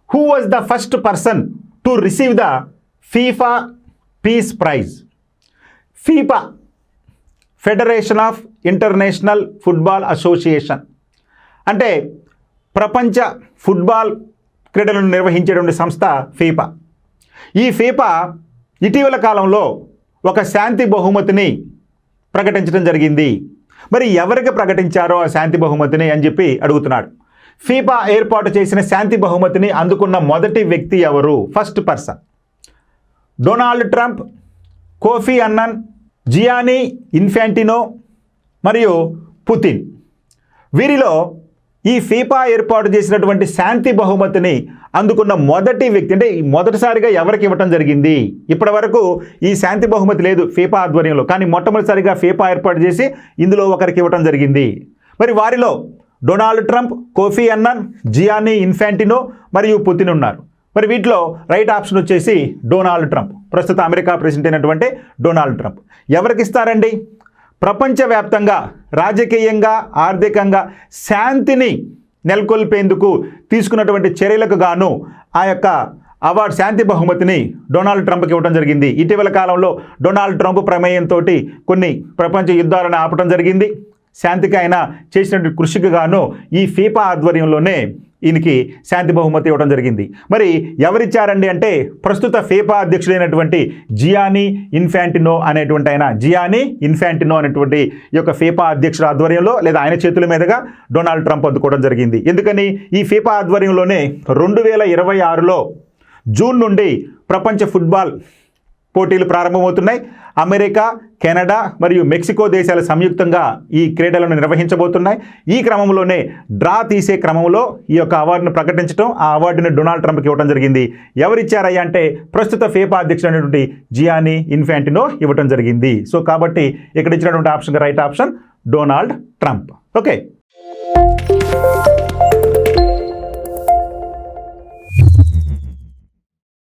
Who was the first person to receive the FIFA peace prize? FIFA, federation of international football association, అంటే ప్రపంచ football క్రీడలను నిర్వహించేటువంటి సంస్థ FIFA. ఈ FIFA ఇటీవల కాలంలో ఒక శాంతి బహుమతిని ప్రకటించడం జరిగింది. మరి ఎవరికి ప్రకటించారో ఆ శాంతి బహుమతిని అని చెప్పి అడుగుతున్నాడు. ఫీఫా ఏర్పాటు చేసిన శాంతి బహుమతిని అందుకున్న మొదటి వ్యక్తి ఎవరు? First person. Donald Trump, Kofi Annan, Gianni Infantino మరియు పుతిన్. వీరిలో ఈ ఫీఫా ఏర్పాటు చేసినటువంటి శాంతి బహుమతిని అందుకున్న మొదటి వ్యక్తి, అంటే మొదటిసారిగా ఎవరికి ఇవ్వటం జరిగింది? ఇప్పటి వరకు ఈ శాంతి బహుమతి లేదు ఫీఫా ఆధ్వర్యంలో, కానీ మొట్టమొదటిసారిగా ఫీఫా ఏర్పాటు చేసి ఇందులో ఒకరికి ఇవ్వటం జరిగింది. మరి వారిలో Donald Trump, Kofi Annan, Gianni Infantino మరియు పుతిన్ ఉన్నారు. మరి వీటిలో రైట్ ఆప్షన్ వచ్చేసి డొనాల్డ్ ట్రంప్, ప్రస్తుత అమెరికా ప్రెసిడెంట్ అయినటువంటి డొనాల్డ్ ట్రంప్. ఎవరికి ఇస్తారండి? ప్రపంచవ్యాప్తంగా రాజకీయంగా, ఆర్థికంగా శాంతిని నెలకొల్పేందుకు తీసుకున్నటువంటి చర్యలకు గాను ఆ యొక్క అవార్డు, శాంతి బహుమతిని డొనాల్డ్ ట్రంప్కి ఇవ్వడం జరిగింది. ఇటీవల కాలంలో డొనాల్డ్ ట్రంప్ ప్రమేయంతో కొన్ని ప్రపంచ యుద్ధాలను ఆపడం జరిగింది. శాంతికి ఆయన చేసినటువంటి కృషికి గాను ఈ ఫీఫా ఆధ్వర్యంలోనే ఈయనకి శాంతి బహుమతి ఇవ్వడం జరిగింది. మరి ఎవరిచ్చారండి అంటే ప్రస్తుత ఫీఫా అధ్యక్షుడైనటువంటి జియానీ ఇన్ఫాంటినో అనేటువంటి జియానీ ఇన్ఫాంటినో అనేటువంటి ఈ యొక్క ఫీఫా అధ్యక్షుల ఆధ్వర్యంలో లేదా ఆయన చేతుల మీదుగా డొనాల్డ్ ట్రంప్ అందుకోవడం జరిగింది. ఎందుకని? ఈ ఫీఫా ఆధ్వర్యంలోనే 2026లో జూన్ నుండి ప్రపంచ ఫుట్బాల్ పోటీలు ప్రారంభమవుతున్నాయి. అమెరికా, కెనడా మరియు మెక్సికో దేశాలు సంయుక్తంగా ఈ క్రీడలను నిర్వహించబోతున్నాయి. ఈ క్రమంలోనే డ్రా తీసే క్రమంలో ఈ యొక్క అవార్డును ప్రకటించడం, ఆ అవార్డుని డొనాల్డ్ ట్రంప్కి ఇవ్వడం జరిగింది. ఎవరిచ్చారయ్యా అంటే ప్రస్తుత ఫీఫా అధ్యక్షుడైనటువంటి జియానీ ఇన్ఫాంటినో ఇవ్వడం జరిగింది. సో కాబట్టి ఇక్కడ ఇచ్చినటువంటి option right option Donald Trump. Okay.